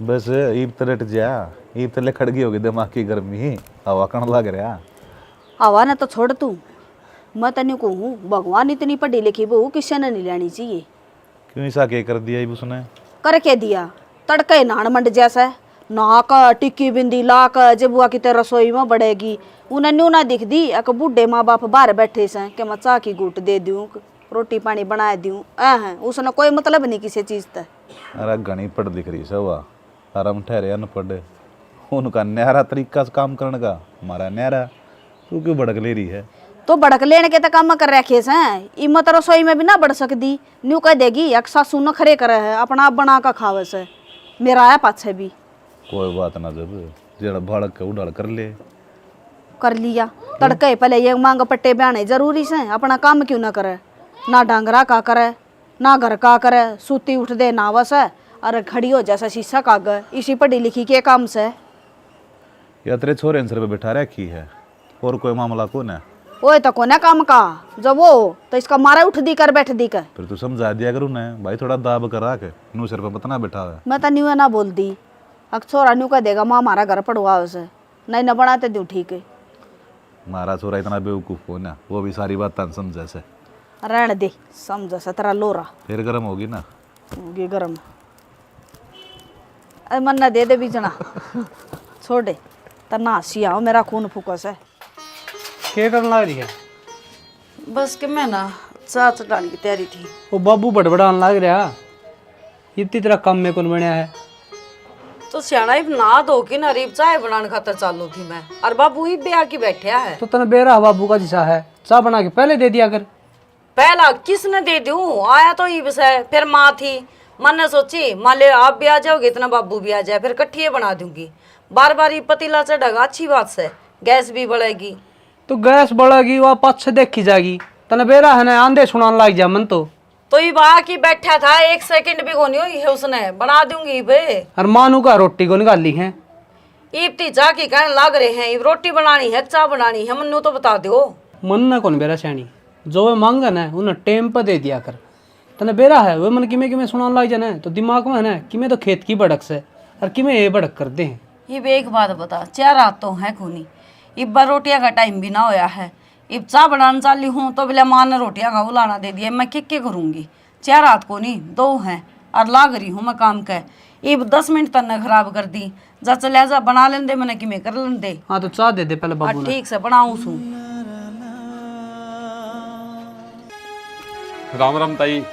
बस ईब तरट जा, ईब तले खड़गी होगी दिमाग की गर्मी, हवा कण लग रहा। हवा ना तो छोड़ तू, मैं तेन कहूँ भगवान इतनी पढ़ी लिखी बहू किसी ने नहीं लेनी चाहिए। क्यों ऐसा क्या कर दिया ईब उसने? कर के दिया तड़के नान मंड जैसा नाक टिक्की बिंदी लाक जब बुआ की तरह रसोई में बढ़ेगी उन्हें न्यू ना दिख दी। एक बूढ़े माँ बाप बाहर बैठे से कि मैं चाह की गुट दे दूँ रोटी पानी बना दूँ है उसने कोई मतलब नहीं किसी चीज़ तक। अरे घनी पढ़ लिख रही सवा आराम ठहरे अनपढ़, उनका न्यारा तरीका से काम करने का, हमारा न्यारा। तू क्यों भड़क ले रही है? तो भड़क लेने के तो काम कर रखे हैं इमत रसोई में भी ना बढ़ सकती। न्यू कह देगी एक सासू न खरे करे है अपना आप बना का खावे से मेरा आया पाछे भी। कोई बात ना, जब जेड़ा भड़क के उड़ाल कर लिया तड़के पहले ये मांग पट्टे बयाने जरूरी से अपना काम क्यों ना करे, ना डांगरा का करे ना घर का करे, सूती उठ दे नावस है और खड़ी हो जैसा शीशा काग इसी पढ़ी लिखी के काम से। या तेरे छोरे सर पे बिठा रखी है और कोई मामला कौन है? ओए तो कोने काम का जब वो तो इसका मारा उठ दी कर बैठ दी कर। फिर तू समझा दिया करूँ ना भाई, थोड़ा दाब कर रख नू सिर पे बतना बैठा है। मैं तो न्यू ना बोल दी अक छोरा न्यू कह देगा माँ हमारा घर पड़वा उसे नहीं न बनाते दूँ ठीक है। मारा छोरा इतना बेवकूफ़ हो ना, वो भी सारी बात समझे से। रहने दे समझ से तेरा लोरा फिर गर्म होगी ना, होगी गर्म। अरे मन न दे दे बीजना छोड़ दे तना हसी आओ मेरा खून फूकस है। क्या करने लग रही है? बस कि मैं ना चाय चढ़ाने की तैयारी थी। वो बाबू बड़बड़ाने लग रहा, इतनी तरह कम में कौन बनया है? तो सियाना ही ना दो कि ना रीब चाय बनाने खातर चालू थी मैं और बाबू ही ब्याह की बैठा है। तो तने बेरा बाबू का जिसा है चाय बना के पहले दे दिया कर। पहला किसने दे दूं, आया तो ही बस है। फिर माँ थी, मन ने सोची मान ले आप भी आ जाओगे इतना बाबू भी आ जाए फिर कट्ठिए बना दूंगी। बार बार ये पतीला चढ़ेगा अच्छी बात से, गैस भी बढ़ेगी। तो गैस बढ़ेगी वह पछ से देखी जाएगी, तने बेरा है ना आंधे सुनाने लग जा मन तो ये बा की बैठा था एक सेकंड भी कोनी हुई है उसने बना दूंगी बे। और मानू का रोटी को निकाली है ईपती जा की कहने लग रहे हैं रोटी बनानी है चाय बनानी है मन्नू तो बता दो। मन ना कौन बेरा सैनी जो वे मांगन है उन्हें टेम पर दे दिया कर। तने बेरा है वे मन किमें सुनाने लग जाना तो दिमाग में है ना किमें तो खेत की भड़क से और किमें ये भड़क कर दे। ये एक बात बता, 4 रात तो है खूनी इब बार रोटियां का टाइम भी ना होया है। इब चाय बनाने चाली हूँ तो बोले माँ ने रोटियां का उलाना दे दिया, मैं क्या करूँगी? 4 रात को नहीं 2 हैं और लाग रही हूँ मैं काम के। इब 10 मिनट तक ने खराब कर दी। जा चले जा बना लें दे मैंने कि मैं कर लें दे। हाँ तो चाय दे दे पहले बाबू ने। ठीक से बनाऊँ सू। राम राम ताई।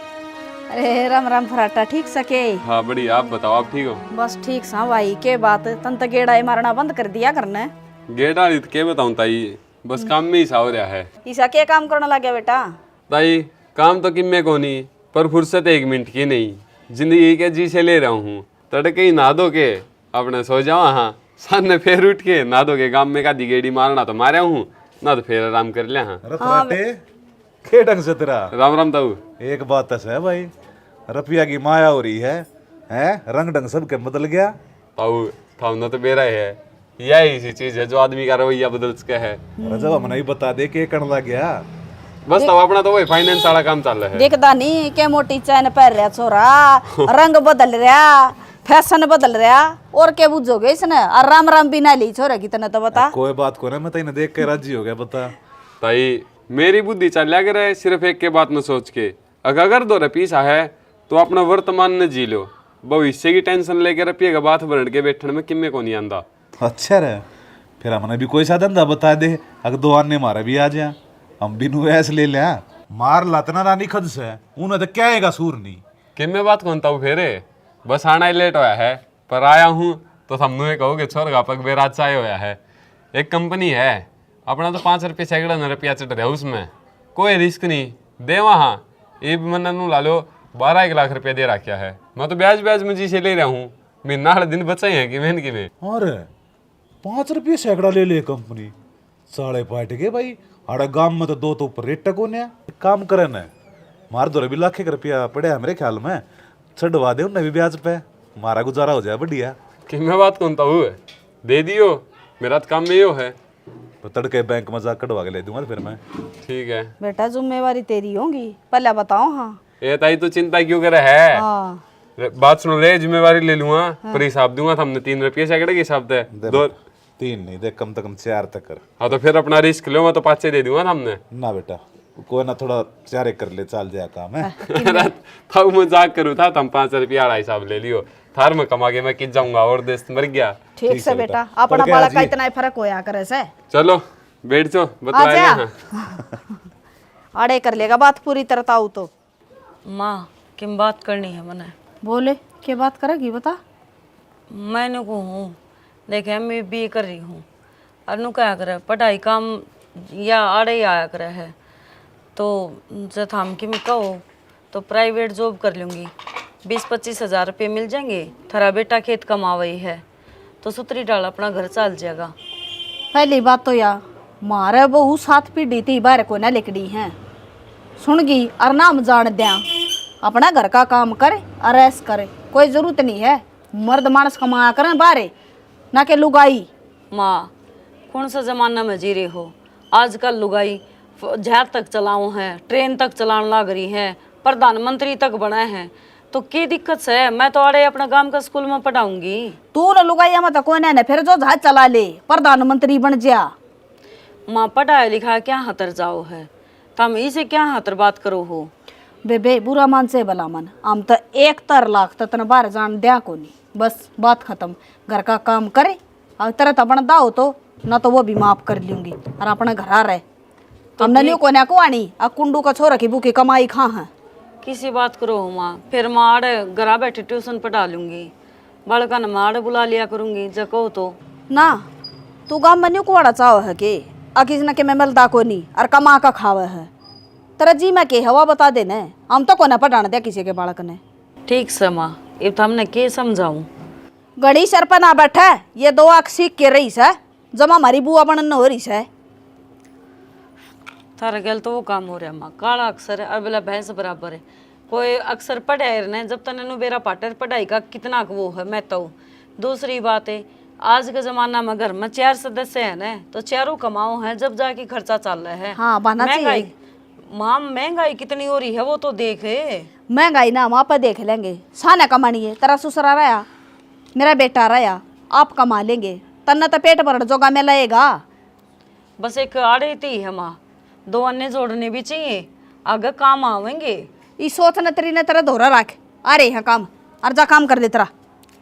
अरे राम राम फराटा ठीक सके? हाँ बढ़िया, आप बताओ आप ठीक हो? बस ठीक सा भाई के बात तन तो गेड़ा मारना बंद कर दिया करने। गेड़ा रित के बताऊं ताई, बस काम में ही सा हो रहा है। ईसा क्या काम करने लगे बेटा? ताई काम तो किम्मे को नहीं पर फुर्सत 1 मिनट की नहीं, जिंदगी के जी से ले रहा हूँ। तड़के ही नहा धो के अपने सो जाओ, हाँ सामने फिर उठ के नहा धो के गाँव में का दी गेड़ी मारना तो मारा हूँ ना तो फिर आराम कर लिया। हाँ के ढंग से तेरा? राम राम ताऊ। एक बात है भाई, रुपया की माया हो रही है, रंग ढंग सब के बदल गया। ताऊ था ना तो बेरा है, यही सी चीज है जो आदमी का रवैया बदल सके है। जब हमने ही बता दे के करने लग गया। बस तब अपना तो वही फाइनेंस वाला काम चल रहा है। देखता नहीं के मोटी चैन पहन रहा छोरा, रंग बदल रहा, फैशन बदल रहा और क्या बुझोगे इसने? और राम राम भी ना ली छोरा कितने तो बता। कोई बात को ना, मैं तो इन्हें देख के राजी हो गया। बता ताई मेरी बुद्धि चल लग रहा है सिर्फ एक के बात में सोच के, अगर 2 रुपया है तो अपना वर्तमान में जी लो, भविष्य की टेंशन लेकर रुपये का बात भरण के बैठने में किम्मे को नहीं आंदा। अच्छा रहे फिर हमने भी कोई सा धंधा बता दे, अगर 2 आने मारा भी आ जाए हम भी नु ऐसे ले लिया। मार लातना रानी खद से उन्हें तो क्या आएगा सूर नहीं। किम्मे बात कौन ताऊ फेरे, बस आना ही लेट होया है पर आया हूँ तो तुमने कहोगे छोर का पग बेरात चाय होया है। एक कंपनी है अपना तो 5 रुपये सैकड़ा न रुपया चढ़ रहा है, उसमें कोई रिस्क नहीं दे वहाँ। ये भी मन नू ला लो 12 लाख रुपया दे रखा है, मैं तो ब्याज ब्याज में जी से ले रहा हूँ। मेरे नाड़ दिन बचे हैं कि मैंने कि में। और 5 रुपये सैकड़ा ले ले कंपनी, साढ़े पाट के भाई। आड़ा गांव में तो 2 तो ऊपर रेट टको ने काम करे न। मार 2 लाख रुपया पड़े है मेरे ख्याल में, चढ़वा दे उन्हें भी ब्याज पे, हमारा गुजारा हो जाए बढ़िया। कि मैं बात कौन ताऊ दे दियो, मेरा तो काम में यो है। तो तड़के बैंक में जा कटवा के ले दूंगा फिर मैं। ठीक है बेटा जिम्मेवारी तेरी होगी, पहले बताओ। हाँ ये ताई तो चिंता क्यों करे है? हाँ बात सुनो ले, जिम्मेवारी ले लूंगा, पर हिसाब दूंगा तो हमने 3 रुपये सैकड़े के हिसाब दे दो। 3 नहीं दे, कम से कम 4 तक कर। हाँ तो फिर अपना रिस्क लो, मैं तो 5 दे दूंगा ना हमने। ना बेटा, कोई ना, थोड़ा 4 कर ले, चल जाए काम है। था मजाक करूँ था, तो हम 5 रुपया वाला हिसाब ले लियो, थार में कमा के मैं किस जाऊंगा और देश मर गया। ठीक से बेटा, अपना बालक का इतना ही फर्क होया करे से। चलो बैठ जाओ, बतलाए हाँ। अड़े कर लेगा बात पूरी तरह ताऊ तो। माँ किम बात करनी है मने? बोले क्या बात करेगी बता। मैंने को हूँ देखे मैं बी कर रही हूँ, अनु क्या करे पढ़ाई काम या आड़े ही आया करे है, तो जब हम कि मैं कहो तो प्राइवेट जॉब कर लूँगी, 20-25 हज़ार रुपये मिल जाएंगे। थारा बेटा खेत कमावई है तो सुतरी डाल अपना घर चल जाएगा। पहली बात तो या मारे बहू 7 पीढ़ी थी बाहर को ना लिकड़ी है, सुन गई और नाम जान दिया, अपना घर का काम करे और ऐस करे, कोई जरूरत नहीं है मर्द मानस कमाया करें बाहरे ना के लुगाई। माँ कौन सा जमाना में जी रहे हो, आजकल लुगाई जहाज तक चलाओ हैं, ट्रेन तक चलाने लग रही है, प्रधानमंत्री तक बना है, तो क्या दिक्कत है? मैं तो अरे अपना गांव का स्कूल में पढ़ाऊंगी। तू न लुगाई मत कोई ना फिर जो जहाज चला ले प्रधानमंत्री बन जा। माँ पढ़ाया लिखा क्या हतर जाओ है, तुम इसे क्या हतर बात करो हो? बेबे बुरा मन से भला मन, हम तो 1 लाख तन बाहर जान दिया को नहीं, बस बात खत्म। घर का काम करे और तरह तबन दाओ तो ना तो वो भी माफ कर लूंगी और अपना घर आ रहे तो हमने नहीं कोने को आनी आ कुंडू का छोरा की भूखी कमाई खा है। किसी बात करो हो माँ, फिर माँ आड़े घर बैठे ट्यूशन पढ़ा लूंगी, बड़का न माँ आड़े बुला लिया करूंगी जब कहो तो। ना तू गाँव में नहीं कुआड़ा चाहो है कि किसी न के मैं मिलता को नहीं और कमा का खावे है, तेरा जी मैं के हवा बता देने, हम तो कोने पढ़ाने दिया किसी के बालक ने। ठीक से माँ, अब तो हमने के समझाऊं? गड़ी सर पर ना बैठा, ये 2 आँख सीख के रही है, जमा हमारी बुआ बनन हो रही है। थारा गल तो वो काम हो रहा माँ, काला अक्षर है और बेला भैंस बराबर है, कोई अक्षर पढ़े न जब तक नू बेरा पाटर पढ़ाई का कितना वो है मैं तो। दूसरी बात है आज के जमाना में घर में 4 सदस्य है ना, तो चारों कमाओ हैं जब जाके खर्चा चल रहा है। हाँ बना महंगाई चाहिए। माँ महंगाई कितनी हो रही है वो तो देखे। महंगाई ना वहाँ पर देख लेंगे, साना कमानी है, तेरा ससुरा रहा मेरा बेटा रहा, आप कमा लेंगे, तन्ना तो पेट भर जोगा में लगेगा। बस एक आड़े थी है माँ, 2 अन्य जोड़ने भी चाहिए, आगे काम आवेंगे। इस सोच न तेरी ने तेरा धोरा रख, आ रहे हैं काम और जा काम कर दे तेरा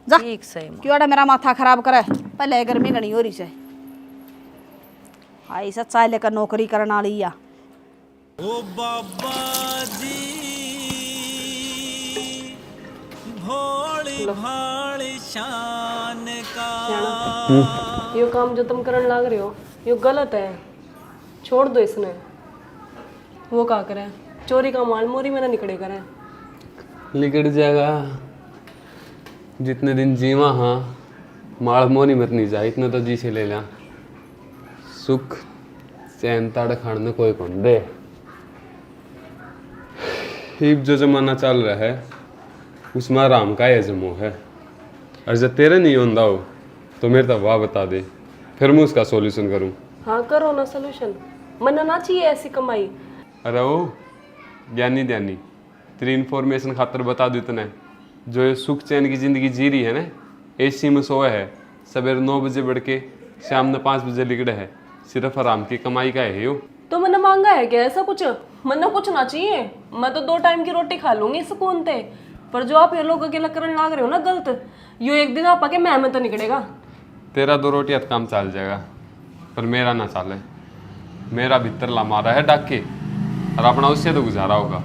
जा। ठीक सही माँ। क्यों मेरा माथा खराब करे, पहले गर्मी घनी हो रही से आई सच्चाई लेकर नौकरी करने वाली या। ओ बाबा जी भोली भाली शान का। यो काम जो तुम करने लग रहे हो यो गलत है, छोड़ दो इसने। वो क्या करे, चोरी का माल मोरी में ना निकले करे। लिकड़ जाएगा जितने दिन जीवा, हाँ माड़ मोनी मत नहीं जा, इतना तो जी से ले ला, सुख चैन ताड़ खाने कोई कौन दे। हिब जो जमाना चल रहा है उसमें आराम का ये जमो है, और जब तेरे नहीं होता हो तो मेरे तो वाह बता दे, फिर मैं उसका सॉल्यूशन करूं। हाँ करो ना सोल्यूशन, मन ना चाहिए ऐसी कमाई। अरे ओ ज्ञानी ध्यानी तेरी इन्फॉर्मेशन खातर बता दो इतना, जो ये सुख चैन की ज़िंदगी जी रही है ना, एसी में सोए है, सवेरे 9 बजे बढ़ के शाम ने 5 बजे लिकड़े है, सिर्फ आराम की कमाई का है यो। तो मैंने मांगा है क्या ऐसा कुछ? मन कुछ ना चाहिए, मैं तो 2 टाइम की रोटी खा लूंगी सुकून से, पर जो आप ये लोग अकेला करने लग रहे हो ना गलत, यो एक दिन आप आके मैं तो निकलेगा। तेरा 2 रोटियाँ तो काम चल जाएगा, पर मेरा ना चाले, मेरा भीतर ला मारा है डाके, और अपना उससे तो गुजारा होगा।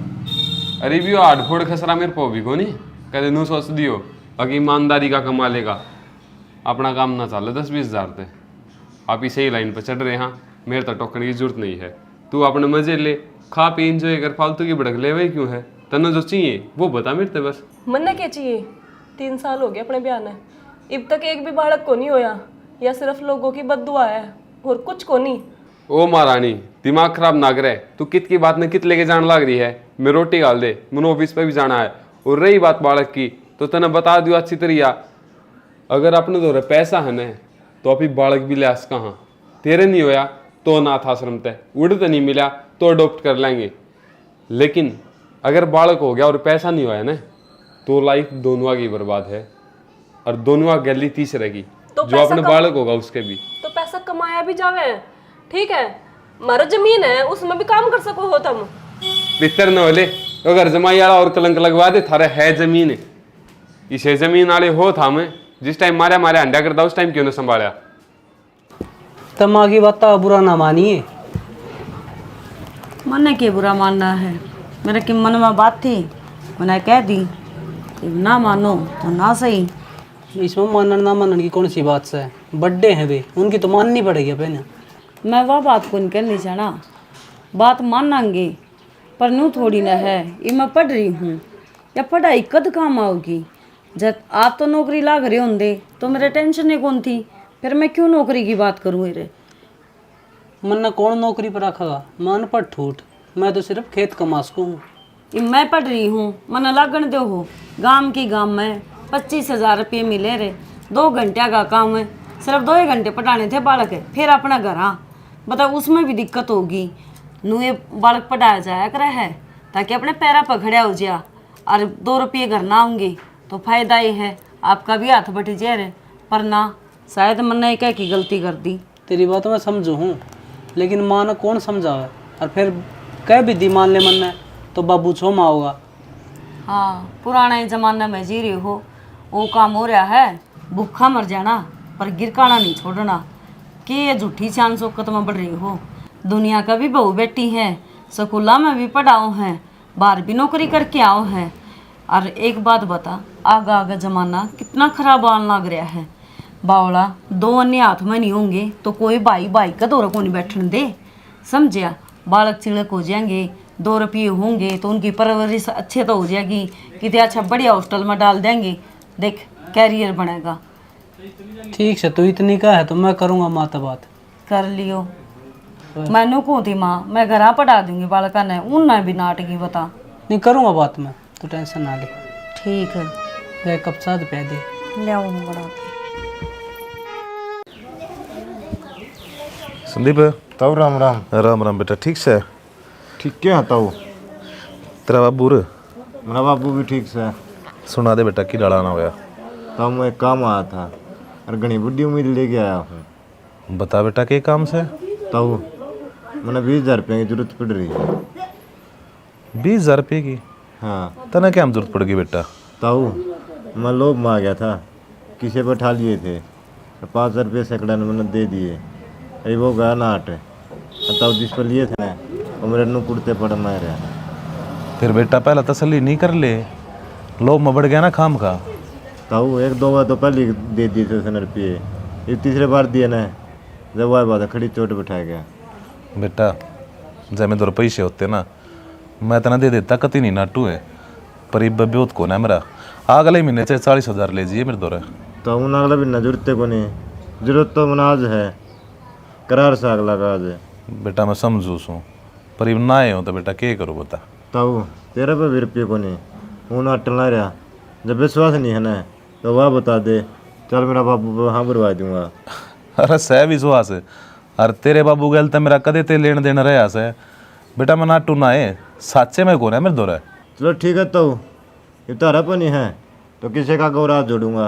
अरे भी वो 8 फोड़ खसरा मेरे पो भी को नहीं कदे नू सोच दियो अगर ईमानदारी का कमा लेगा, अपना काम ना चले 10-20 हज़ार थे। आप इसे ही लाइन पर चढ़ रहे, हाँ मेरे तो टोकने की जरूरत नहीं है, तू अपने मजे ले, खा पी इंजॉय कर, फालतू की भड़क ले, वही क्यों है? तन्ने जो चाहिए वो बता मेरे ते बस। मन क्या चाहिए? 3 साल हो गए अपने ब्याह ने, अब तक एक भी बालक को नहीं होया, या सिर्फ लोगों की बद्दुआ है और कुछ को नहीं। ओ महारानी दिमाग खराब ना करे, तू कित की बात ने कित लेके जान लग रही है। मैं रोटी गाल दे, मैंने ऑफिस पे भी जाना है, और रही बात बालक की तो तने बता दियो अच्छी तरिया, अगर अपने दो पैसा है न तो अभी बालक भी ले आस कहाँ, तेरे नहीं होया तो अनाथ आश्रम तय उड़ तो नहीं मिला तो अडोप्ट कर लेंगे, लेकिन अगर बालक हो गया और पैसा नहीं होया ना तो लाइफ दोनों की बर्बाद है और दोनों गली तीसरे की, तो जो पैसा अपने बालक होगा उसके भी। तो पैसा कमाया भी जावे, ठीक है, हमारा जमीन है उसमें भी काम कर सको हो तुम। भीतर न होले अगर जमाई वाला और कलंक लगवा दे, थारे है जमीन, इसे जमीन वाले हो था मैं जिस टाइम मारे मारे अंडा करता उस टाइम क्यों ना संभाला। तमा की बात बुरा ना मानिए। मन के बुरा मानना है, मेरे के मन में बात थी, मैंने कह दी कि ना मानो तो ना सही। इसमें मानना ना मानने की कौन सी बात है, बड्डे हैं वे, उनकी तो माननी पड़ेगी अपने। मैं वह बात को नहीं करनी चाहना, बात मानांगे पर नू थोड़ी ना है। ये मैं पढ़ रही हूँ, या पढ़ाई कद काम आओगी। जब आप तो नौकरी लाग रहे होंगे तो मेरे टेंशन ही कौन थी, फिर मैं क्यों नौकरी की बात करूँ। रे मन कौन नौकरी पर रखेगा, मन पर ठूठ, मैं तो सिर्फ खेत कमा सकूँ। ये मैं पढ़ रही हूँ, मन लागण दो हो। गांव की गांव में 25,000 रुपये मिले रे, 2 घंटे का काम है, सिर्फ 2 ही घंटे पढ़ाने थे बालक है, फिर अपना घर आ बताओ, उसमें भी दिक्कत होगी। नू ये बालक पढ़ाया जाया करे है ताकि अपने पैरा पर खड़ा हो जाए, और 2 रुपये घर ना होंगे तो फायदा ही है, आपका भी हाथ बट जाए रे। पर ना, शायद मैंने एक की गलती कर दी। तेरी बात मैं समझू हूँ, लेकिन माँ ने कौन समझावे, और फिर कह भी दी मान ले मन ने तो बाबू छोमा होगा। हाँ, पुराने ज़माने में जी रहे हो, वो काम हो रहा है, भूखा मर जाना पर गिरकाना नहीं छोड़ना। कि ये झूठी चांद शौकत में बढ़ रही हो। दुनिया का भी बहू बेटी है, स्कूला में भी पढ़ाओ हैं, बाहर भी नौकरी करके आओ हैं। और एक बात बता, आगा आगा ज़माना कितना खराब आन लग रहा है। बावला 2 अन्य हाथ में नहीं होंगे तो कोई भाई भाई का दौरा को नहीं बैठने दे, समझिया। बालक चिड़क हो जाएंगे, 2 रुपये होंगे तो उनकी परवरिश अच्छे तो हो जाएगी, कितने अच्छा बढ़िया हॉस्टल में डाल देंगे, देख कैरियर बनेगा। ठीक है, तो इतनी का है तो मैं करूँगा माता बात। कर लियो, मैनू को थी माँ, मैं घर पढ़ा दूंगी बालका ने, उन भी नाटकी बता। नहीं करूँगा बात मैं, तो टेंशन ना ले। ठीक है, ले कब साथ पै दे। ले आओ बड़ा। संदीप ताऊ राम राम। राम राम बेटा, ठीक से? ठीक क्या है ताऊ? तेरा बाबू रे? मेरा बाबू भी ठीक से। सुना दे बेटा, की डाला ना होया? ताऊ मैं एक काम आया था और घनी बुढ़ी उम्मीद लेके आया हूँ। बता बेटा, के काम से? ताऊ मैंने 20,000 रुपये की जरूरत पड़ रही है। 20,000 रुपये की? हाँ तना क्या हम जरूरत पड़ गई बेटा? ताऊ मैं लोभ में आ गया था, किसी पर ठा लिए थे, 5,000 रुपये सैकड़ा ने मैंने दे दिए। अरे वो गया ना हट, ताऊ जिस पर लिए थे ना वो मेरे नू कुड़ते पड़ मैं रहा। फिर बेटा पहला तसल्ली नहीं कर ले, लोभ में बढ़ गया ना खाम का। ताऊ 1-2 बार तो पहले ही दे दिए थे उसने रुपये, ये तीसरे बार दिए ना, जब वह बात खड़ी चोट बैठा गया। बेटा जब में 2 पैसे होते ना, मैं तना दे देता, कति नहीं नाटू है, पर इब ब्योत को ना मेरा। अगले महीने से 40,000 ले जाइए मेरे दौरे। तो उन अगला भी न जरूरत को नहीं, जरूरत तो मैंने आज है, करार से अगला का आज है। बेटा मैं समझू सू, पर इब ना आए हो तो बेटा क्या करूँ बता। ताऊ तेरे पे भी रुपये को नहीं, हूँ ना अटलना रहा, जब विश्वास नहीं है ना तो वह बता दे, चल मेरा बाबू हाँ बुरवा दूंगा। अरे सह विश्वास है, अरे तेरे बाबू गल तो मेरा कदे ते लेन देन रहा से बेटा। मैं नाटू ना है, साचे में कौन है मेरे दौरे। चलो ठीक है ताऊ, ये तारा पर नहीं है तो किसी का गौरा जोड़ूंगा,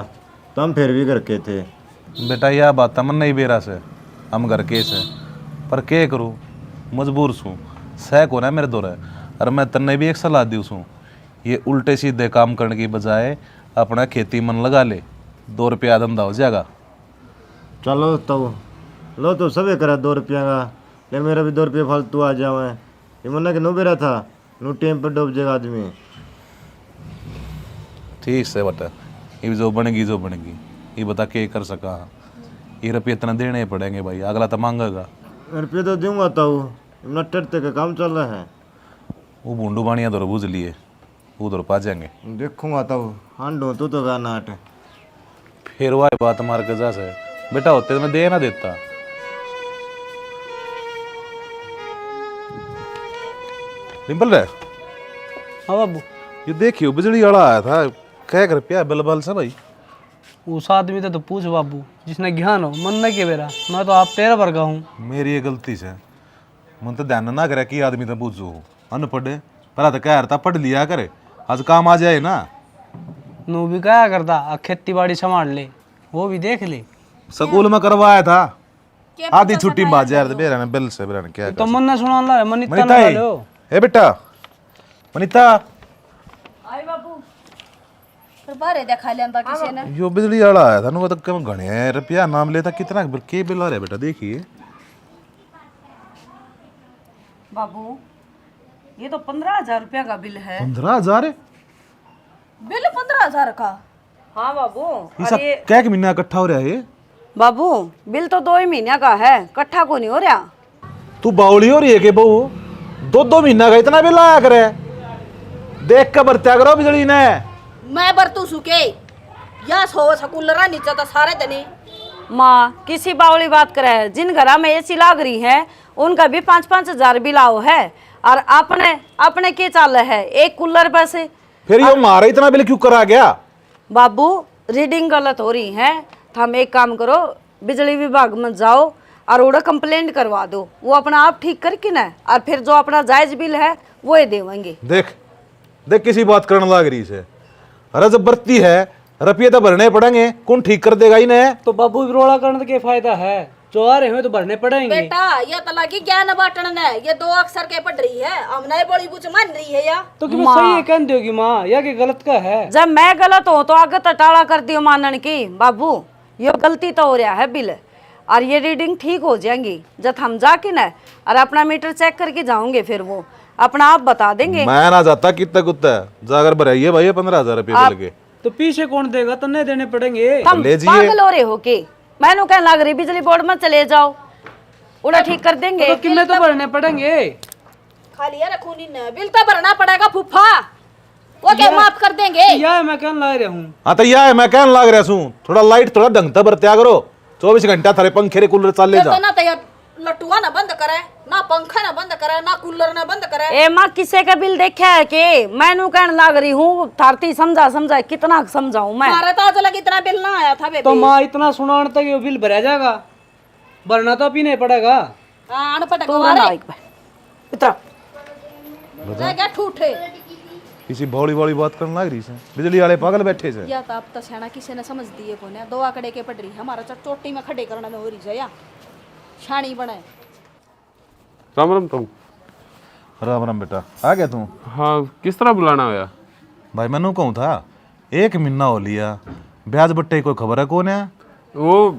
तो हम फिर भी घर के थे। बेटा यह बात मन नहीं बेरा से, हम घर के से, पर के करूँ, मजबूर सूँ, सह कौन है मेरे दौरे। और मैं तन्ने भी एक सलाह दी सूँ, ये उल्टे सीधे काम करने की बजाय अपना खेती मन लगा ले, 2 रुपया धंधा हो जाएगा। चलो ताऊ, लो तो सबे करा 2 रुपया का, ले मेरा भी 2 रुपये फालतू आ जावे। ये मन्ना के नो बेरा था, नू टेम पर डूब जाएगा आदमी। ठीक से बेटा, ये जो बनेगी, ये बता के कर सका। ये रुपये इतना देने ही पड़ेंगे भाई, अगला तो मांगेगा। रुपये तो दूंगा ताऊ, इतना टरते का काम चल रहा है। वो बूंडू बाणिया दौर बूझ लिए, उधर पा जाएंगे। देखूंगा ताऊ, हांडो तू तो गा नाट। फिर वह बात मार के जा से बेटा, होते तो मैं दे ना देता। डिम्पल रे, हाँ बाबू, ये देखियो बिजली वाला आया था, क्या कर पिया बिल बल से भाई। उस आदमी तो पूछ बाबू, जिसने ज्ञान हो, मन न के बेरा, मैं तो आप तेरा वर्गा हूँ। मेरी ये गलती से मन तो ध्यान ना करे कि आदमी तो पूछो अनपढ़, पहला तो कह रहा था पढ़ लिया करे, आज काम आ जाए ना। नू भी क्या करता खेती बाड़ी संभाल ले, वो भी देख ले। स्कूल में करवाया था, आधी छुट्टी बाज यार बेरा ने बिल से बेरा ने क्या तो मन ने सुना ला, मन इतना मनीता ना लो। ए बेटा मनीता, आई बाबू फिर बारे देखा लेंदा किसी ने। यो बिजली वाला आया था नु तो कम घणे रुपया नाम लेता, कितना के बिल आ रहा है बेटा देखिए। बाबू ये तो 15,000 रुपया का बिल है। 15,000 बिल 15,000 का। हाँ बाबू। ये सब क्या के महीना इकट्ठा हो रहा है ये? बाबू बिल तो 2 ही महीने का है, इकट्ठा को नहीं हो रहा। तू बावली हो रही है के बहू, 2-2 महीना का इतना बिल आया करे, देख के बरत्या करो बिजली ने। मैं बरतू सुके या सो सकूलरा नीचे तो सारे दनी। माँ किसी बावली बात करे, जिन घरा में एसी लाग रही है उनका भी 5-5 हजार बिल आओ है, और अपने के चाल है एक कूलर पर से। फिर ये मारा इतना बिल क्यों करा गया? बाबू रीडिंग गलत हो रही है, तो हम एक काम करो, बिजली विभाग में जाओ और उड़ा कंप्लेंट करवा दो, वो अपना आप ठीक करके ना, और फिर जो अपना जायज बिल है वो ही देवेंगे। देख देख किसी बात करने लग रही से, अरे जब बरती है रुपये तो भरने पड़ेंगे, कौन ठीक कर देगा इन्हें? तो बाबू रोड़ा करने के फायदा है, जो आ रहे हैं तो भरने पड़ेंगे। बेटा ये तला की ज्ञान बांटन ने, ये 2 अक्षर के पढ़ रही है, हमने बड़ी कुछ मान रही है या तो कि मैं सही है कह दोगी माँ, या कि गलत का है? जब मैं गलत हूँ तो आगे टाला कर दियो मानन की। बाबू ये गलती तो हो रहा है बिल, और ये रीडिंग ठीक हो जाएंगी जब हम जाके ना और अपना मीटर चेक करके जाओगे, फिर वो अपना आप बता देंगे। मैं ना जाता कितना कुत्ता जाकर भराइए भाई 15,000 रुपये बिल के। तो पीछे कौन देगा, तो नहीं देने पड़ेंगे। तुम ले जाइए। पागल हो रहे हो के? मैंने कहने लग रही बिजली बोर्ड में चले जाओ, उड़ा ठीक कर देंगे। तो कितने तो भरने पड़ेंगे। खाली यार खूनी ने बिल तो भरना पड़ेगा फूफा, वो क्या माफ कर देंगे? या मैं कहने ला रहा हूँ। हाँ तो यह है मैं कहने लग रहा हूँ, थोड़ा लाइट थोड़ा ढंग से बरत्या करो, 24 घंटा थारे पंखे रे कूलर चाल ले जा। तो ना तो लटुआ ना बंद करे, ना पंखा ना बंद करे, ना कूलर ना बंद करे। ए माँ किसे का बिल देखा है के? मैंने कहने लग रही हूँ, थारती समझा कितना समझाऊं मैं? हमारा तो आज लग इतना बिल ना आया था बेबी। तो माँ इतना सुनाने तक ये बिल भरा जाएगा, भरना तो अभी नहीं पड़ेगा। हाँ अनपढ़ तू ना एक बार इतना क्या ठूठे किसी भौली भौली बात करने लग रही से, बिजली वाले पागल बैठे से। या तो अब तो सेना किसी ने समझ दिए को ने, 2 आंकड़े के पढ़ रही है, हमारा चोटी में खड़े करने में हो रही है या छानी बने। राम राम तुम। राम राम बेटा, आ गया तू? हाँ किस तरह बुलाना होया? भाई मैंने कहूँ था 1 महीना हो लिया, ब्याज बट्टे कोई खबर है कौन है? वो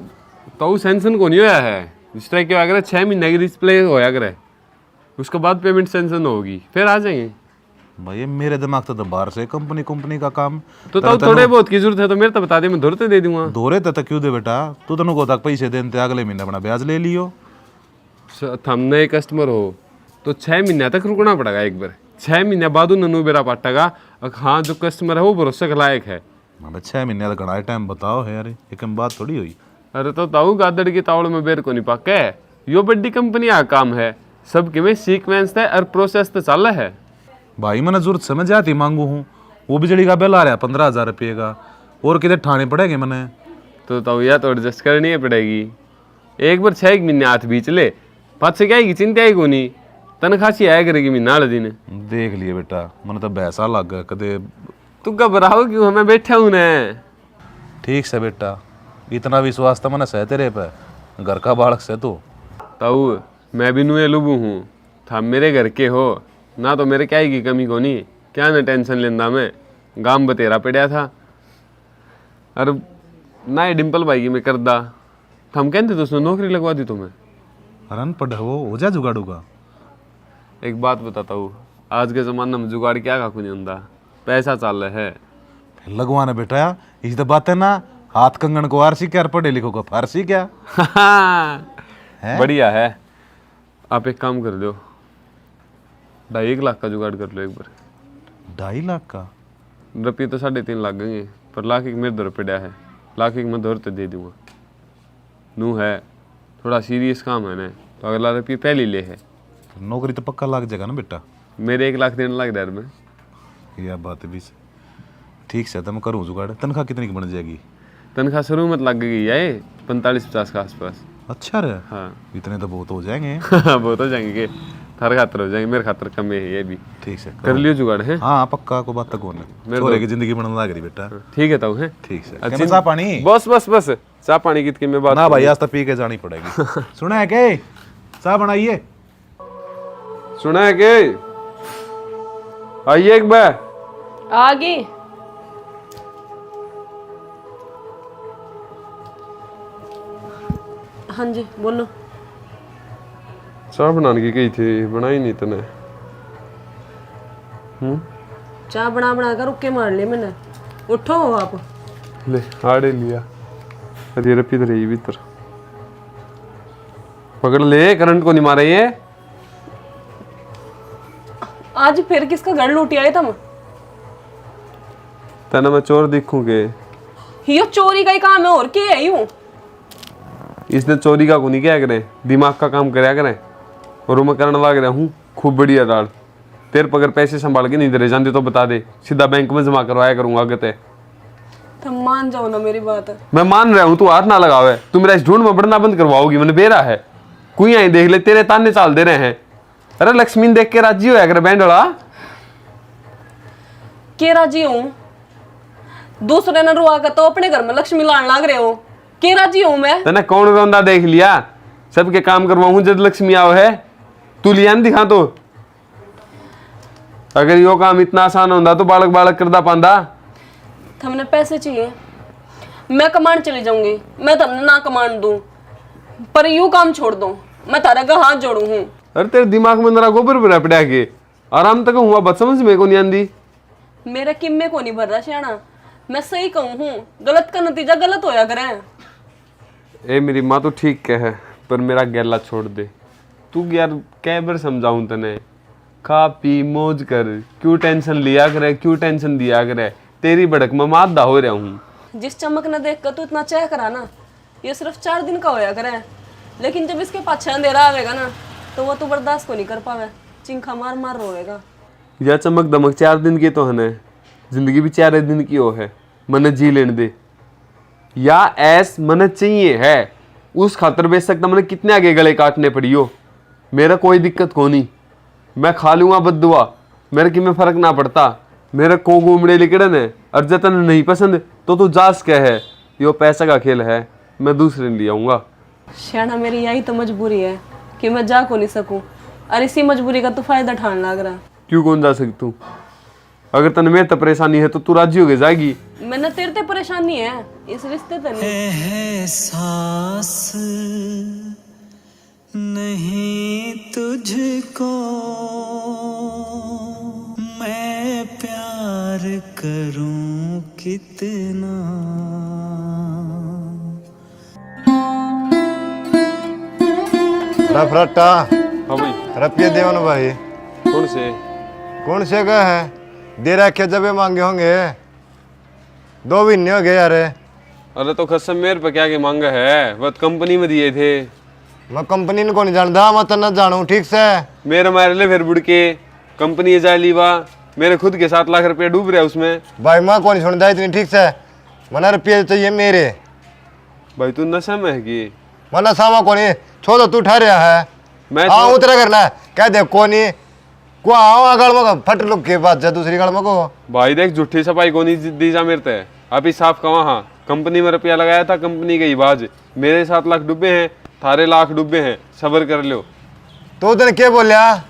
तो सेंसन को नहीं होया है, जिस तरह के अगर 6 महीने की डिस्प्ले होया करे, उसके बाद पेमेंट सेंसन होगी, फिर आ जाएंगे। भाई ये मेरे दिमाग तो बाहर से कंपनी का काम तो थोड़े बहुत की जरूरत है तो मेरे तो बता दे, मैं धोरते दे दूंगा। दोरे तक क्यों दे बेटा, तू तनु को तक पैसे देते अगले महीने अपना ब्याज ले लियो। हम नए कस्टमर हो तो 6 महीने तक रुकना पड़ेगा एक बार, 6 महीने बाद ननू बेरा पाटेगा। हाँ जो कस्टमर है वो भरोसे के लायक है। अब 6 महीने का घना टाइम बताओ है यार, एक बात थोड़ी हुई। अरे तो ताऊ गादड़ की तावड़ में बेर को नहीं पाके, यो बड़ी कंपनी आ काम है, सबके में सीक्वेंस है और प्रोसेस तो चल है। भाई मैंने जरूरत समझ आती मांगू हूँ, वो बिजली का बिल आ रहा है 15,000 रुपये का, और किधर ठाने पड़ेंगे मैंने? तो ताऊ या तो एडजस्ट करनी पड़ेगी, एक बार 6 महीने हाथ बीच ले, पाँच से क्या है चिंता ही को नहीं, तनख्वाह सी आया करेगी महीना वाले दिन। देख लिए बेटा, मैंने तो बैसा लग गया कदे। तू घबराओ क्यों, हमें बैठे हूँ न। ठीक से बेटा, इतना विश्वास तो मैंने सह तेरे पे, घर का बालक से तो। ताऊ मैं भी नुए लुबू हूँ, था मेरे घर के हो ना, तो मेरे क्या की कमी को नहीं, क्या न टेंशन लेंदा मैं, गांव बतेरा पड़ा था। अरे ना ये डिम्पल भाई की मैं कर दा, हम कहते तो उसने नौकरी लगवा दी तुम्हें। अरन पढ़ हो जा जुगाड़ूगा। एक बात बताता हूँ, आज के ज़माने में जुगाड़ क्या का नहीं होता, पैसा चल रहा है। लगवाना बेटा, इस तो बात है ना, हाथ कंगन को आरसी क्या, पढ़े लिखो को फारसी क्या है? बढ़िया है। आप एक काम कर दो, 2.5 लाख का जुगाड़ कर लो एक बार। 2.5 लाख का? रुपये तो 3.5 लाख गए, पर लाख एक मेरे दर पड़ा है, लाख एक मैं दौर तो दे दूंगा। नू है थोड़ा सीरियस काम है ना, तो अगला रुपये पहले ले है। नौकरी तो पक्का लग जाएगा ना बेटा? मेरे 1 लाख देने लग रहा है में। यह बात भी ठीक से, तो मैं करूँ जुगाड़। तनख्वाह कितनी की बन जाएगी? तनख्वाह शुरू में लग गई है 45-50 के आसपास। अच्छा रे, हाँ इतने तो बहुत हो जाएंगे। बहुत हो जाएंगे। थारे खातर हो जाएंगे, मेरे खातर कम है ये भी। ठीक से कर लियो जुगाड़ है। हाँ पक्का को बात तक होने मेरे छोरे की जिंदगी बनने लग रही बेटा। ठीक है तब है। ठीक से अच्छी- क्या चाह पानी? बस बस बस चाह पानी की मैं बात ना भाई आज तो पी के जानी पड़ेगी। सुना है के चाह बनाइए। सुना है के आइए एक बार। आगे हाँ जी बोलो। चाह बनाने की कही थी, बनाई नहीं तने। चाय बना बना कर रुके मार लिए मैंने। उठो आप। ले आड़े लिया। अरे रपी तो रही भीतर। पकड़ ले, करंट को नहीं मारे ये। आज फिर किसका घर लूटी आए तुम? तना मैं चोर दिखूंगे। यो चोरी का ही काम है और क्या है यूं? इसने चोरी का को नहीं क्या करे, दिमाग का काम कराया करे। और मैं करने लग रहा हूँ खूब बढ़िया डाल। तेरे पगर पैसे संभाल के नहीं दे जानते तो बता दे, सीधा बैंक में जमा करवाया करूंगा आगे। तुम मान जाओ ना मेरी बात। मैं मान रहा हूँ, तू हाथ ना लगावे। तू मेरा इस ढूंढ में बढ़ना बंद करवाओगी, मैंने बेरा है। कोई आई देख ले, तेरे ताने चाल दे रहे हैं। अरे लक्ष्मी देख के राजी होया कर बैंडोला। के राजी हूँ? दूसरे ने रुआ कर तो अपने घर में लक्ष्मी लान लाग रहे हो। के राजी हूँ मैं? तने कौन रोंदा देख लिया? सबके काम करवाऊं जब लक्ष्मी आओ है। तू लिया नहीं दिखा तो। अगर यो काम इतना आसान होता तो बालक बालक करदा पांदा। हमने पैसे चाहिए, मैं कमांड चली जाऊंगी। मैं तुमने ना कमांड दूं, पर यू काम छोड़ दो। मैं तारा का हाथ जोड़ू हूँ। अरे तेरे दिमाग में नरा गोबर भरा पड़ा के आराम तक हुआ बद समझ में को नहीं आंदी। मेरे किम्मे को नहीं भर रहा श्याणा। मैं सही कहूँ हूँ, गलत का नतीजा गलत होया करे। ए मेरी माँ तो ठीक कहे, पर मेरा गैला छोड़ दे। तू यार कै बार समझाऊं तने, खा पी मौज कर, क्यों टेंशन लिया करे, क्यों टेंशन दिया करे। तेरी भड़क में मादा हो रहा हूँ। जिस चमक न देख कर तू इतना चह करा ना, ये सिर्फ 4 दिन का होया करे। लेकिन जब इसके पाछे अंधेरा आवेगा ना, तो वो तू बर्दाश्त को नहीं कर पावे, चिंखा मार मार रोएगा। यह चमक दमक 4 दिन की तो है, जिंदगी भी 4 दिन की हो है। मन जी लेने दे, या ऐस मन चाहिए है। उस खातर बेच सकता मैंने कितने आगे गले काटने पड़ी हो। मेरा कोई दिक्कत को नहीं, मैं खा लूंगा बद्दुआ, मेरे की में फर्क ना पड़ता। मेरे को घूमने लिकड़न है, और जतन नहीं पसंद तो तू जास क्या है। यो पैसा का खेल है, मैं दूसरे ले आऊंगा। श्याणा मेरी यही तो मजबूरी है कि मैं जा को नहीं सकूं, और इसी मजबूरी का तू फायदा ठान लाग रहा। क्यों कौन जा सकतू? अगर तन में तो परेशानी है तो तू राजी हो गए जाएगी। मैंने तेरे ते परेशानी है, इस रिश्ते ते नहीं। एहसास नहीं तुझको मैं प्यार करूं कितना। रफरट्टा हाँ भाई। रपिए देवन भाई कौन से का है? दे रखे जब मांगे होंगे 2 महीने हो गए यार। अरे तो कसम मेरे पे क्या के मांगा है, वह कंपनी में दिए थे। मैं कंपनी को नहीं जानता, मैं तो न जानू ठीक से। मेरे मारे ले फिर बुड़ के कंपनी जा लीवा, मेरे खुद के 7 लाख रुपया डूब रहा है उसमें। भाई मैं कौन सुनता इतनी ठीक से? मना रुपये चाहिए मेरे। भाई तू नशा में है कि? मना सामा को नहीं छोड़ो, तू ठहर रहा है। मैं हाँ उतरा करना है, कह दे को नहीं को आओ गड़ में फट लुक के बाद जा दूसरी गड़ में को। भाई देख झूठी सफाई को नहीं दी जा मेरे ते। अभी साफ कवा। हाँ कंपनी में रुपया लगाया था, कंपनी के ही बाज। मेरे 7 लाख डूबे हैं, थारे लाख डूबे हैं, सबर कर लो। तो तेने क्या बोलिया?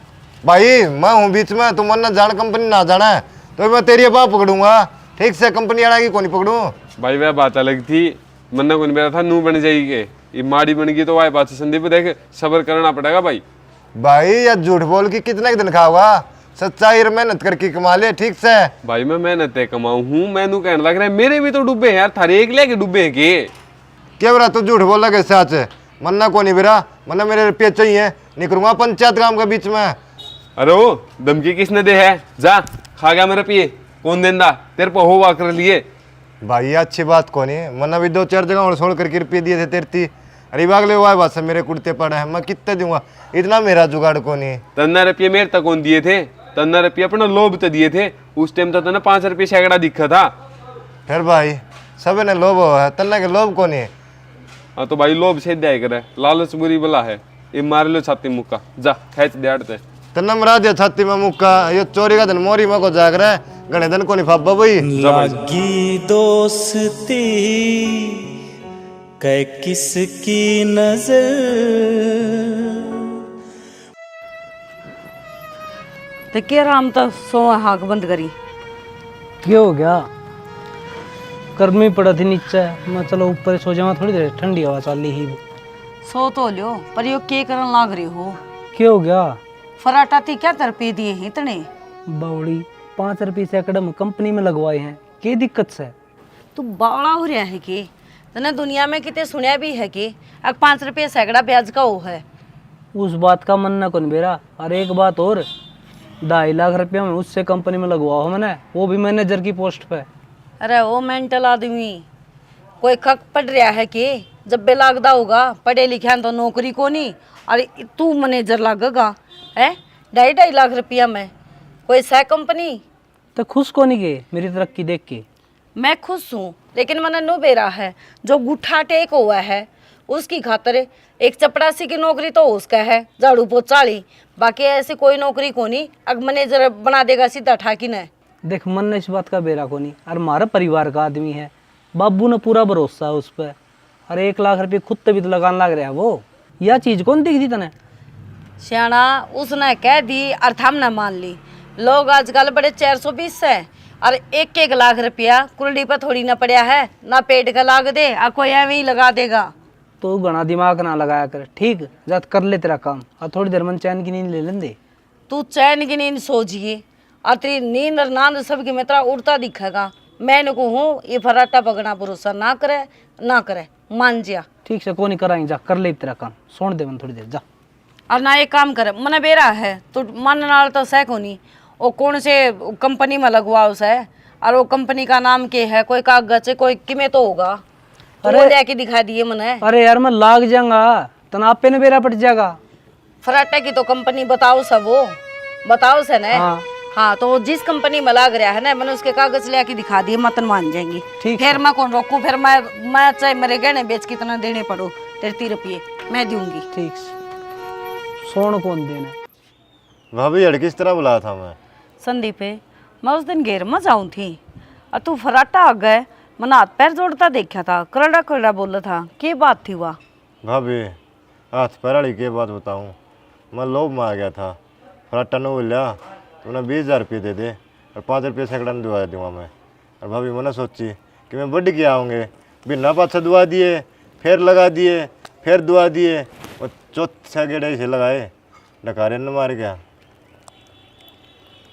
भाई मैं हूँ बीच में, तुम ना जान कंपनी ना जाना है तो मैं तेरी बात पकड़ूंगा ठीक से, कंपनी वाला की कौन पकड़ू। भाई वह बात अलग थी, मन्ना कौन बेरा था नू बन जाएगी के ये माड़ी बन गई तो वह बात संदीप देख सबर करना पड़ेगा भाई। भाई या झूठ बोल के कितने दिन खाओगा? सच्चाई और मेहनत करके कमा ले ठीक से। भाई मैं मेहनत कमाऊ हूँ, मैनू कहने लग रहा है मेरे भी तो डूबे हैं यार, थारे एक लेके डूबे हैं के? क्या बरा तू झूठ बोल रहा सच? मन्ना को नहीं बेरा, मन्ना मेरे रुपये चाहिए, निकलूंगा पंचायत ग्राम के बीच में। अरे ओ धमकी किसने दे है? जा खा गया मेरे पिए, कौन देंदा? तेरे पे होवा कर लिए। भाई अच्छी बात को नहीं, मन्ना भी 2-4 जगह और छोड़ करके रुपये दिए थे तेरती। अरे बागले हुआ है बात से मेरे कुर्ते पड़े हैं, मैं कितने दूंगा? इतना मेरा जुगाड़ को नहीं। तन्ना रुपये मेरे तक कौन दिए थे? तन्ना रुपये अपना लोभ तो दिए थे। उस टाइम तो तन्ना 5 रुपये सैकड़ा दिखा था। फिर भाई सब ने लोभ हुआ है, तन्ना के लोभ को नहीं। हाँ तो भाई लोभ से दिया करे, लालच बुरी बला है। ये मार लो छाती मुक्का, जा खेच दे आड़ते। तना मरा दिया छाती में मुक्का ये चोरी का दिन मोरी में को जाग रहा है गणे दिन को नहीं फाबा भाई लागी दोस्ती कै किसकी नजर तो के राम तो सो हाक बंद करी। क्या हो गया? गर्मी पड़ा थी नीचे, मैं चलो ऊपर सो जाऊँ थोड़ी देर, ठंडी हवा चल रही ही। सो तो लियो पर यो के करन लाग रही हो? क्या हो गया? फराटा थी क्या तरपे दिए हैं इतने? बावड़ी 5 रुपये सैकड़ा में कंपनी में लगवाए हैं, क्या दिक्कत से? तू बावड़ा हो रहा है कि तने दुनिया में कितने सुनया भी है कि 5 रुपये सैकड़ा ब्याज का वो है। उस बात का मन न कौन बेरा। और एक बात और, 2.5 लाख रुपया में उससे कंपनी में लगवाओ हो मैंने, वो भी मैनेजर की पोस्ट पे। अरे वो मेंटल आदमी कोई खक पड़ रहा है कि जब बे लागदा होगा पढ़े लिखे तो नौकरी को नहीं, अरे तू मैनेजर लागेगा है 2.5 लाख रुपया में कोई सह कंपनी। तो खुश को नहीं के मेरी तरक्की देख के? मैं खुश हूँ लेकिन मैंने नो बेरा है जो गुठा टेक हुआ है उसकी खातर एक चपड़ासी की नौकरी तो उसका है झाड़ू पोछाली, बाकी ऐसी कोई नौकरी को नहीं। अब मैनेजर बना देगा सीधा ठाकी ने। देख मन ने इस बात का बेरा को नहीं, और हमारा परिवार का आदमी है, बाबू ने पूरा भरोसा है उस पर। अरे 1 लाख रुपये खुद तभी तो लगान लग रहा है वो, यह चीज कौन दिख दी तने? सियाना उसने कह दी और हमने मान ली। लोग आजकल बड़े 420 है और 1-1 लाख रुपया कुरडी पर थोड़ी ना पड़ा है, ना पेट का लाग दे और कोई ऐਵੇਂ ही लगा देगा। तो घना दिमाग ना लगाया कर, ठीक? जात कर ले तेरा काम, और थोड़ी देर मन चैन की नींद ले लेंदे। तू चैन की नींद सोचिए और तेरी नींद और नांद सबकी मित्रा उड़ता दिखेगा। मैंने कहूँ ये फराटा पगना भरोसा ना करे मान जिया। ठीक से कौन कराएंगे, जा कर ले तेरा काम, सोन दे मन थोड़ी देर जा। और ना एक काम करे मना बेरा है तो मन नाल तो सह को नहीं वो कौन से कंपनी में लगवाओ से, और वो कंपनी का नाम के है, कोई कागज है कोई किमें तो होगा तो वो लेके दिखा दिए मने। अरे यार मैं लाग जाऊंगा तना आपे ने बेरा पट जाएगा। फराटा की तो कंपनी बताओ सब वो बताओ से ने। हाँ तो वो जिस कंपनी में लग रहा है ना मैंने उसके कागज लेके दिखा दिए, मतन मान जाएंगी। ठीक फिर मैं कौन रोकू, फिर मैं चाहे मेरे गहने बेच कितना देने पड़ो 30 रुपये मैं दूंगी। ठीक, सोन कौन देना? भाभी यार किस तरह बुलाया था मैं? संदीप मैं उस दिन घेर में जाऊँ थी और तू फराटा आ गए, मैंने हाथ पैर जोड़ता देखा था, करड़ा करड़ा बोला था, क्या बात थी वह? भाभी हाथ पैर वाली के बात बताऊँ, मैं लोभ में आ गया था। फराटा ने बोलिया तो उन्हें 20,000 रुपये दे दे और 5 रुपये सैकड़ा में दुआ दूँगा मैं। और भाभी मैंने सोची कि मैं बढ़ के आऊँगे, बिना पाछा दुआ दिए, फिर लगा दिए, फिर दुआ दिए और चौथा गेड़े से लगाए, डकारे ने मार गया।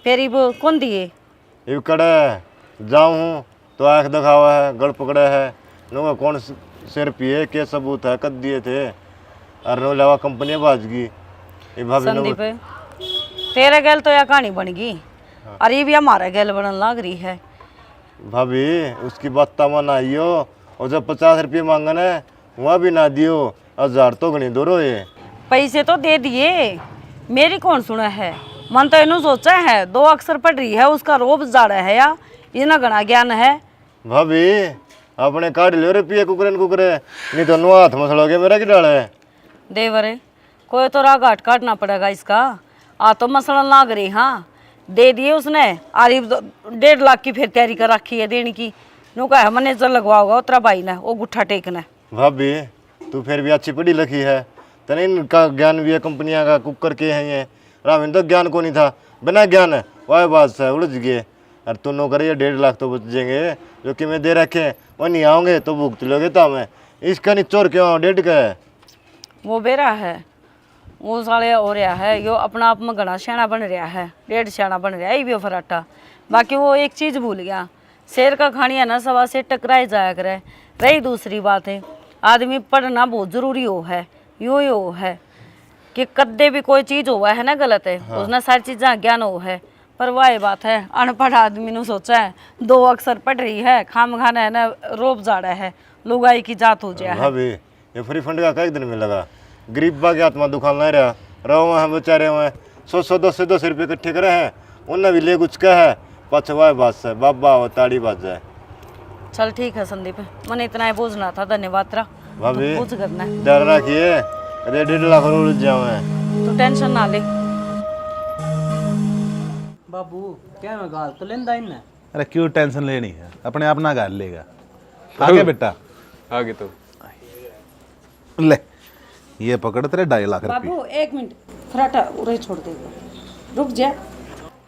फिर वो कौन दिए? ये कड़े जाऊँ तो आँख दिखावा है, गड़ पकड़ा है, नो कौन सिर पिए के सबूत है, कद दिए थे और नो लवा कंपनी बाज गई। ये भाभी संदीप तेरे गैल तो यह कहानी बन गई और ये भी हमारा गैल बनने लग रही है। भाभी उसकी बात तमन आइयो और जब 50 रुपये मांगन है वहाँ भी ना दियो, 1000 तो गणी दो ये पैसे तो दे दिए, मेरी कौन सुना है? मन तो इन्हों सोचा है 2 अक्षर पढ़ रही है उसका रोब जाड़ा है या इतना घना ज्ञान है। भाभी अपने काट लियो रुपये कुकरे कुकरे, नहीं तो नो हाथ मसलोगे मेरा की डाल है। देवरे कोई तो राग घाट काटना पड़ेगा इसका, आ तो मसलन लाग रही। हाँ दे दिए उसने, आरी 1.5 लाख की फिर तैयारी कर रखी है देने की। नो कहा मैनेजर लगवाओगा उतरा भाई ने वो गुट्ठा टेकना। भाभी तू फिर भी अच्छी पढ़ी लिखी है, तने इनका ज्ञान भी है, कंपनियां का कुकर के हैं ये राम तो ज्ञान को नहीं था, बिना ज्ञान है वह बात से उलझ गए। और तू नो करे 1.5 लाख तो बच जाएंगे जो कि मैं दे रखे वो नहीं आओगे तो भुगत लोगे तो मैं इसका नहीं चोर क्यों 1.5 का है। वो बेरा है वो साले हो रहा है यो अपना आप में घना सियाना बन रहा है, 1.5 सियाना बन रहा है ये भी फराटा। बाकी वो एक चीज़ भूल गया, शेर का खानिया ना सवा से टकराए जाया करे। रही दूसरी बात है आदमी पढ़ना बहुत ज़रूरी हो है, यूँ ही हो है कि कद्दे भी कोई चीज़ हुआ है ना गलत है। हाँ। उसने सारी चीज़ें ज्ञान हो है, पर वह बात है अनपढ़ आदमी ने सोचा है 2 अक्षर पढ़ रही है खाम खाना है ना रोब जाड़ा है लुगाई की जात हो जाए। भाभी ये फ्री फंड का कई दिन में लगा, गरीब बा की आत्मा दुखान नहीं रहा रहो हैं बेचारे हुए 100-200 रुपये इकट्ठे करे हैं उन्हें भी ले कुछ का है पछवाए बात से बाबा वो ताड़ी बात जाए। चल ठीक है संदीप मैंने इतना ही पूछना था, धन्यवाद रा। भाभी पूछ करना है डर रखिए 1.5 लाख रुपये जाओ है तो टेंशन ना ले। बाबू क्या मैं गाल तो लेंदा इन अरे क्यों टेंशन लेनी है, अपने आप ना गाल लेगा। आगे बेटा आगे तो ले, ये पकड़ तेरे 2.5 लाख रुपये। बाबू एक मिनट, फराटा उरे छोड़ देगा, रुक जा।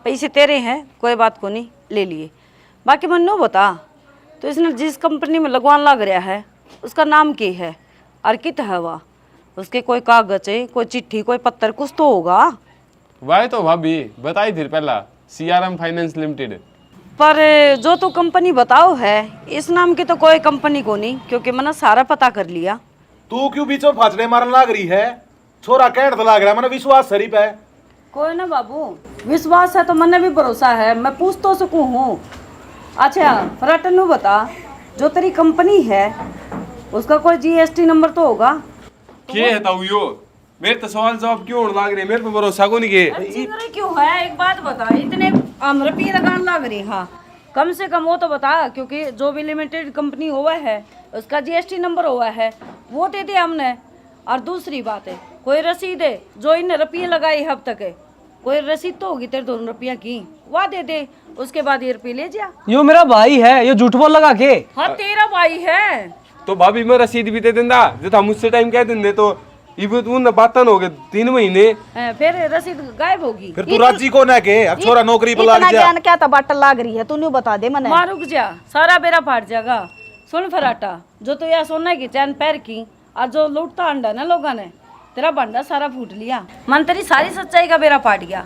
पैसे तेरे हैं, कोई बात को नहीं, ले लिए। बाकी मन्नू बता, तो इसने जिस कंपनी में लगवान लग रहा है उसका नाम क्या है और कित है वह? उसके कोई कागज है, कोई चिट्ठी, कोई पत्थर कुछ तो होगा। वाह तो भाभी बताई थी पहला, CRM फाइनेंस लिमिटेड। पर जो तो कंपनी बताओ है, इस नाम की तो कोई कंपनी को नहीं, क्योंकि मैंने सारा पता कर लिया। तू क्यों बीच में फाचड़े मारने लाग रही है? छोरा कहने तो लाग रहा है, मैंने विश्वास शरीफ है। कोई ना बाबू, विश्वास है तो मैंने भी भरोसा है, मैं पूछ तो सकूं हूँ। अच्छा फराटनू बता, जो तेरी कंपनी है उसका कोई GST नंबर तो होगा? क्या है ताऊ यो? मेरे तो सवाल जवाब क्यों होने लाग रहे, मेरे पे भरोसा को नहीं के। अच्छी तरह क्यों है, एक बात बता, इतने रुपये लगाने लग रही, हाँ कम से कम वो तो बता, क्योंकि जो भी लिमिटेड कंपनी हुआ है उसका GST नंबर हुआ है, वो दे दे हमने। और दूसरी बात है, कोई रसीद है जो इन रुपये लगाई अब तक है, कोई रसीद तो होगी तेरे 2 रुपया की, वह दे दे, उसके बाद ये रुपये ले जा। यो मेरा भाई है, यो झूठ बोल लगा के। हाँ तेरा भाई है। तो भाभी मैं रसीद भी दे देंदा, जो था मुझसे टाइम कह देंदे तो इब तू न बातन हो गए 3 महीने। फिर रसीद गायब होगी। फिर तू राजी को ना के, अब छोरा नौकरी पर लाग इतना जा। ज्ञान क्या था बाटल लाग रही है, तू नहीं बता दे मने। माँ रुक जा, सारा बेरा फाट जाएगा। सुन फराटा, जो तो यह सोना की चैन पैर की और जो लूटता अंडा ना लोगों ने, तेरा बंडा सारा फूट लिया, मन तेरी सारी सच्चाई का बेरा फाट गया।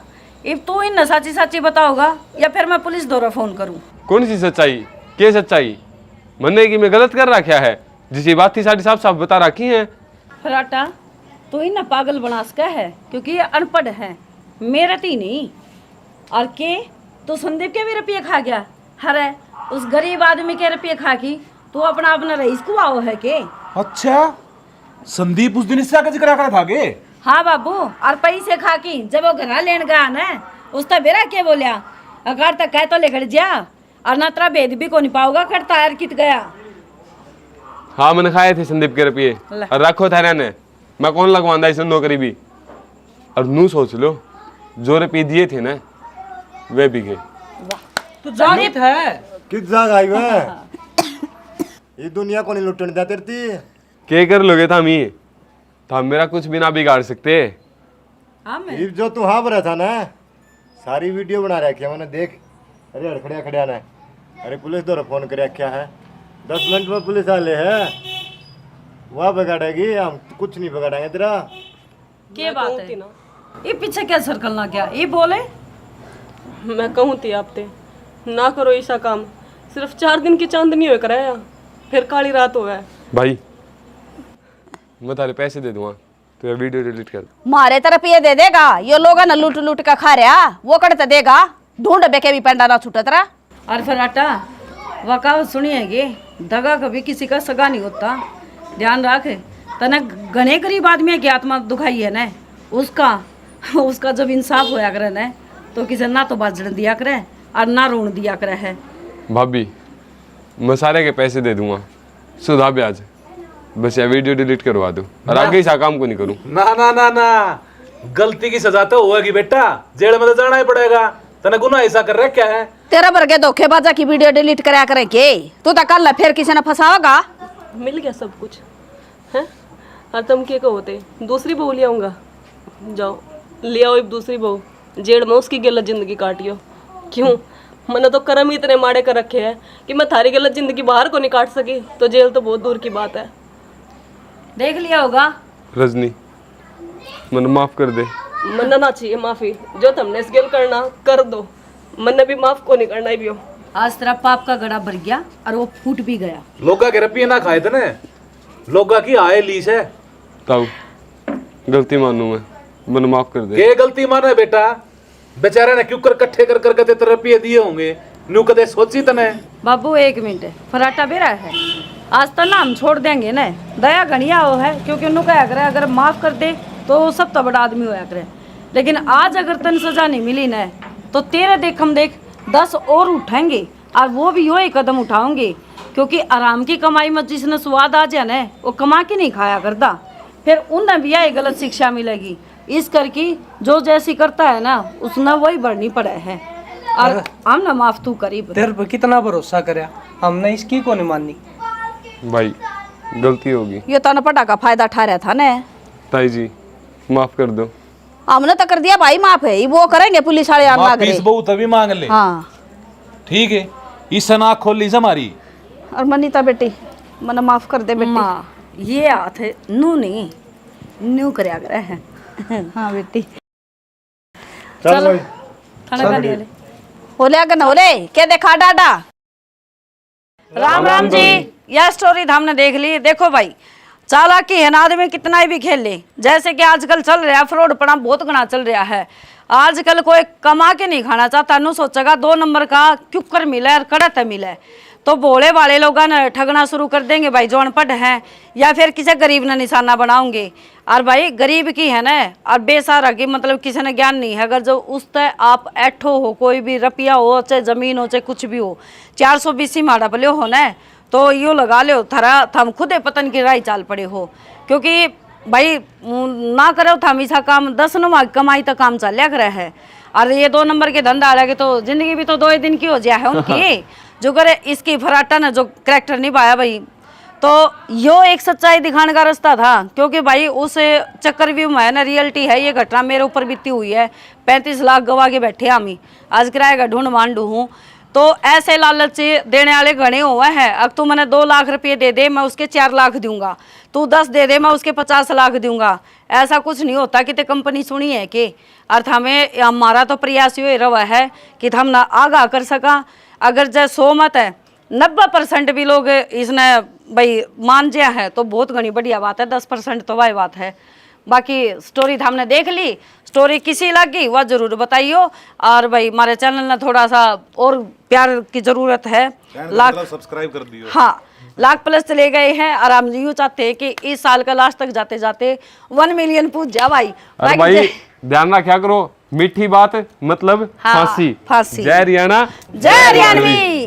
अब तू इन सच्ची सच्ची बताओगा या फिर मैं पुलिस द्वारा फोन करूं? कौन सी सच्चाई? क्या सच्चाई? मन्ने की मैं गलत कर रखा है, जिस बात थी सारी साफ साफ बता रखी है। फराटा तू इन पागल बना सका है, क्योंकि ये अनपढ़ है, मेरा ही नहीं। और के तू संदीप के भी रुपये खा गया, हरे उस गरीब आदमी के रुपये खा की तू अपना रईस को आओ है के? अच्छा, संदीप उस दिन इससे जिक्र करा था गे? हाँ बाबू, और पैसे खा की जब वो घर लेन गया ना, उसका बेरा क्या बोलिया, अगर तक कह तो लेकर जा, और ना तेरा भेद भी को नहीं पाओगा, करता यार कित गया। हाँ मैंने खाए थे संदीप के रुपये, और रखो था ने, मैं कौन लगवांदा इस नौकरी भी। और नू सोच लो, जो रुपये दिए थे ना वे भी गए। तू जानित है किस जाग आई वे? ये दुनिया को नहीं लुटने देती तेरी। क्या कर लोगे था मी? तो हम मेरा कुछ भी ना बिगाड़ सकते। ये जो तू हाँ बरा था ना, सारी वीडियो बना रखी है मैंने, देख। अरे अड़खड़िया खड़िया ने, अरे पुलिस द्वारा फोन कर रखा है, 10 मिनट में पुलिस वाले है, वह बिगाड़ेगी, हम कुछ नहीं बिगाड़ेंगे तेरा। क्या बात है? ये पीछे क्या सर्कल ना क्या ये बोले? मैं कहूँ थी आपते ना करो ऐसा काम, सिर्फ 4 दिन की चांदनी हो कराया, फिर काली रात हो गया। भाई मैं तारे पैसे दे दूंगा, तो ये वीडियो डिलीट कर। मारे तरफ ये दे देगा, ये लोग ना लूट लूट का खा रहा, वो कड़ते देगा, ढूंढ बेके भी पेंडा ना छूटत रहा। और फराटा वकावत सुनिएगी, दगा कभी किसी का सगा नहीं होता, ध्यान रख। तना घने गरीब आदमी की आत्मा दुखाई है ना, उसका जब इंसाफ होया करे ना, तो किसी ना तो बाजन दिया करे और ना रोन दिया करे है। भाभी मैं सारे के पैसे दे दूंगा, सुधा ब्याज, बस ये वीडियो डिलीट करवा दो, और आगे इस काम को नहीं करूं। ना ना ना ना, गलती की सजा तो होगी बेटा, जेल में तो जाना ही पड़ेगा। तने गुनाह ऐसा कर रहा क्या है? तेरा बरगे धोखेबाजा की वीडियो डिलीट कराया करे के, तू तो कल फिर किसी ने फंसाओगा। मिल गया सब कुछ है, और तुम क्या कहोते? दूसरी बहू ले आऊँगा, जाओ ले आओ एक दूसरी बहू, जेड़ में उसकी गलत जिंदगी काटियो। क्यों? मैंने तो कर्म ही इतने माड़े कर रखे हैं कि मैं थारी गलत जिंदगी बाहर को नहीं काट सकी, तो जेल तो बहुत दूर की बात है। देख लिया होगा। रजनी मन माफ कर दे। मन्ना ना चाहिए माफी, जो तुमने इस गेल करना कर दो, मन्ने भी माफ को नहीं करना ही भी हो। आज तेरा पाप का गड़ा भर गया और वो फूट भी गया। लोगा के रुपये ना खाए थे, लोगा की आय लीस है। ताऊ गलती मानू मैं, मन माफ कर दे। के गलती माने बेटा, बेचारे ने क्यों कर इकट्ठे कर कर के तेरे रुपये दिए होंगे, न्यू कदे सोची तने? बाबू एक मिनट, फराटा बेरा है, आज तक ना हम छोड़ देंगे न, दया घनिया हो है, क्योंकि उन्होंने क्या करे, अगर माफ कर दे तो सब तो बड़ा आदमी होया करे। लेकिन आज अगर तन सजा नहीं मिली न, तो तेरे देख हम देख 10 और उठाएंगे, और वो भी यो एक कदम उठाओगे, क्योंकि आराम की कमाई में जिसने स्वाद आ जाए न, वो कमा के नहीं खाया करता, फिर उन्हें भी यही गलत शिक्षा मिलेगी। इस करके जो जैसी करता है ना, उसने वही बढ़नी पड़े है। और हम ना माफ तू करीब तेरे पर कितना भरोसा करया, हमने इसकी को नहीं मानी। भाई गलती होगी ये तो पटा का फायदा उठा रहा था ने। ताई जी, माफ कर दो। हमने तो कर दिया भाई माफ है, वो करेंगे पुलिस वाले आग माफी रहे। इस बहू तभी मांग ले। हाँ ठीक है, इस नाक खोल ली हमारी। और मनीता बेटी मन माफ कर दे बेटी। माँ ये हाथ है नू नहीं न्यू करया करे है। हाँ बेटी चलो खाना खा लिया ले। होले अगर न होले क्या देखा डाटा। राम राम जी, यह स्टोरी तो हमने देख ली। देखो भाई, चालाकी है ना आदमी कितना ही भी खेल ले। जैसे कि आजकल चल रहा है फ्रॉड पड़ा बहुत घना चल रहा है। आजकल कोई कमा के नहीं खाना चाहता, नु सोचेगा 2 नंबर का क्यूकर मिले और कड़त मिले तो भोले वाले लोग न ठगना शुरू कर देंगे भाई, जो अनपढ़ हैं या फिर किसी गरीब ने निशाना बनाओगे। और भाई गरीब की है ना और बेसहारा की, मतलब किसी ने ज्ञान नहीं है। अगर जो उस तय आप ऐठो हो, कोई भी रुपया हो चाहे जमीन हो चाहे कुछ भी हो, 420 माड़ा पले हो ना तो यो लगा लो थरा थम खुद पतन की राय चाल पड़े हो। क्योंकि भाई ना करो थम ऐसा काम 10 नुमा कमाई तो काम चलिया करे है। और ये 2 नंबर के धंधा लगे तो जिंदगी भी तो 2 ही दिन की हो जाए है उनकी। जो करे इसकी फराटा ने जो करैक्टर निभाया भाई, तो यो एक सच्चाई दिखाने का रास्ता था। क्योंकि भाई उस चक्रव्यूह में है ना रियलिटी है, ये घटना मेरे ऊपर बीती हुई है। 35 लाख गवा के बैठे हम ही, आज किराए का ढूंढ मांडू हूँ। तो ऐसे लालच देने वाले गणे हुए हैं। अब तू मैंने 2 लाख रुपये दे दे, मैं उसके 4 लाख दूंगा। तू 10 दे दे, मैं उसके 50 लाख दूंगा। ऐसा कुछ नहीं होता कि ते कंपनी सुनी है कि अर्थ हमें हमारा तो प्रयास ये रहा है कि हम ना आगाह कर सका। अगर जय 100 मत है 90% भी लोग इसने भाई मान जिया है तो बहुत घनी बढ़िया बात है। 10% तो वही बात है। बाकी स्टोरी तो हमने देख ली। स्टोरी किसी लगी वह जरूर बताइयो। और भाई हमारे चैनल में थोड़ा सा और प्यार की जरूरत है। लाख सब्सक्राइब कर दियो। हाँ, लाख प्लस चले गए हैं और हम यूँ चाहते हैं कि इस साल का लास्ट तक जाते जाते 1 मिलियन पूछ जा भाई। अरे भाई ध्यान रखा करो, मीठी बात मतलब हाँ, फांसी। फांसी। जय हरियाणा जय हरियाणवी।